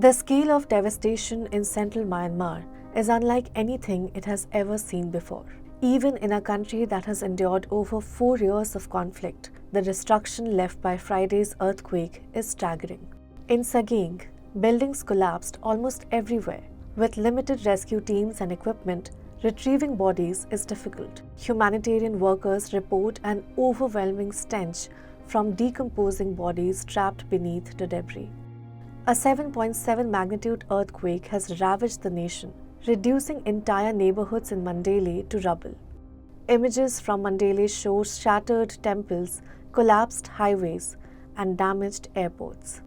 The scale of devastation in central Myanmar is unlike anything it has ever seen before. Even in a country that has endured over 4 years of conflict, the destruction left by Friday's earthquake is staggering. In Sagaing, buildings collapsed almost everywhere. With limited rescue teams and equipment, retrieving bodies is difficult. Humanitarian workers report an overwhelming stench from decomposing bodies trapped beneath the debris. A 7.7 magnitude earthquake has ravaged the nation, reducing entire neighborhoods in Mandalay to rubble. Images from Mandalay show shattered temples, collapsed highways, and damaged airports.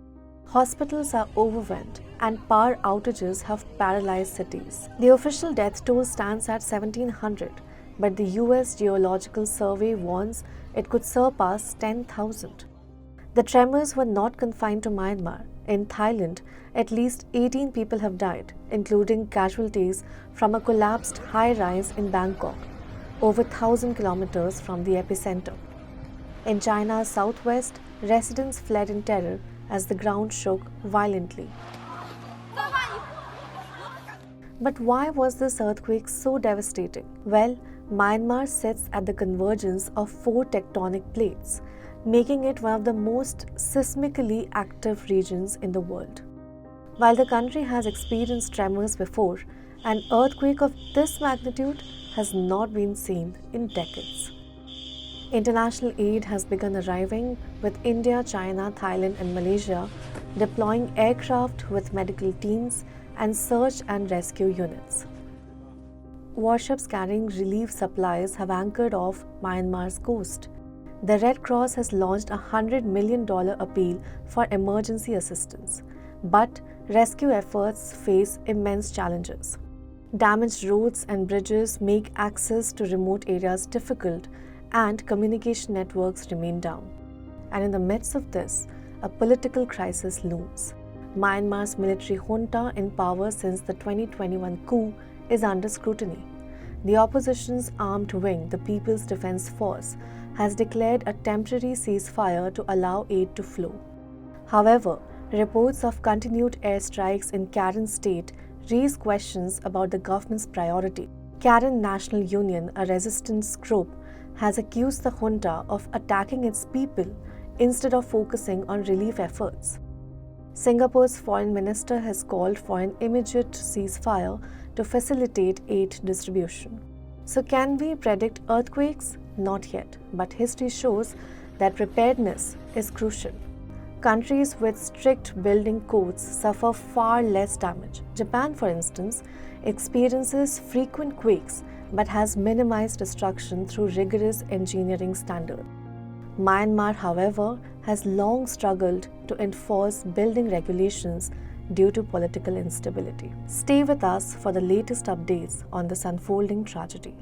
Hospitals are overwhelmed, and power outages have paralyzed cities. The official death toll stands at 1,700, but the US Geological Survey warns it could surpass 10,000. The tremors were not confined to Myanmar. In Thailand, at least 18 people have died, including casualties from a collapsed high-rise in Bangkok, over 1,000 kilometers from the epicenter. In China's southwest, residents fled in terror as the ground shook violently. But why was this earthquake so devastating? Well, Myanmar sits at the convergence of 4 tectonic plates, making it one of the most seismically active regions in the world. While the country has experienced tremors before, an earthquake of this magnitude has not been seen in decades. International aid has begun arriving, with India, China, Thailand, and Malaysia deploying aircraft with medical teams and search and rescue units. Warships carrying relief supplies have anchored off Myanmar's coast. The Red Cross has launched a $100 million appeal for emergency assistance, but rescue efforts face immense challenges. Damaged roads and bridges make access to remote areas difficult, and communication networks remain down. And in the midst of this, a political crisis looms. Myanmar's military junta, in power since the 2021 coup, is under scrutiny. The opposition's armed wing, the People's Defense Force, has declared a temporary ceasefire to allow aid to flow. However, reports of continued airstrikes in Karen state raise questions about the government's priority. Karen National Union, a resistance group, has accused the junta of attacking its people instead of focusing on relief efforts. Singapore's foreign minister has called for an immediate ceasefire to facilitate aid distribution. So can we predict earthquakes? Not yet, but history shows that preparedness is crucial. Countries with strict building codes suffer far less damage. Japan, for instance, experiences frequent quakes but has minimized destruction through rigorous engineering standards. Myanmar, however, has long struggled to enforce building regulations due to political instability. Stay with us for the latest updates on this unfolding tragedy.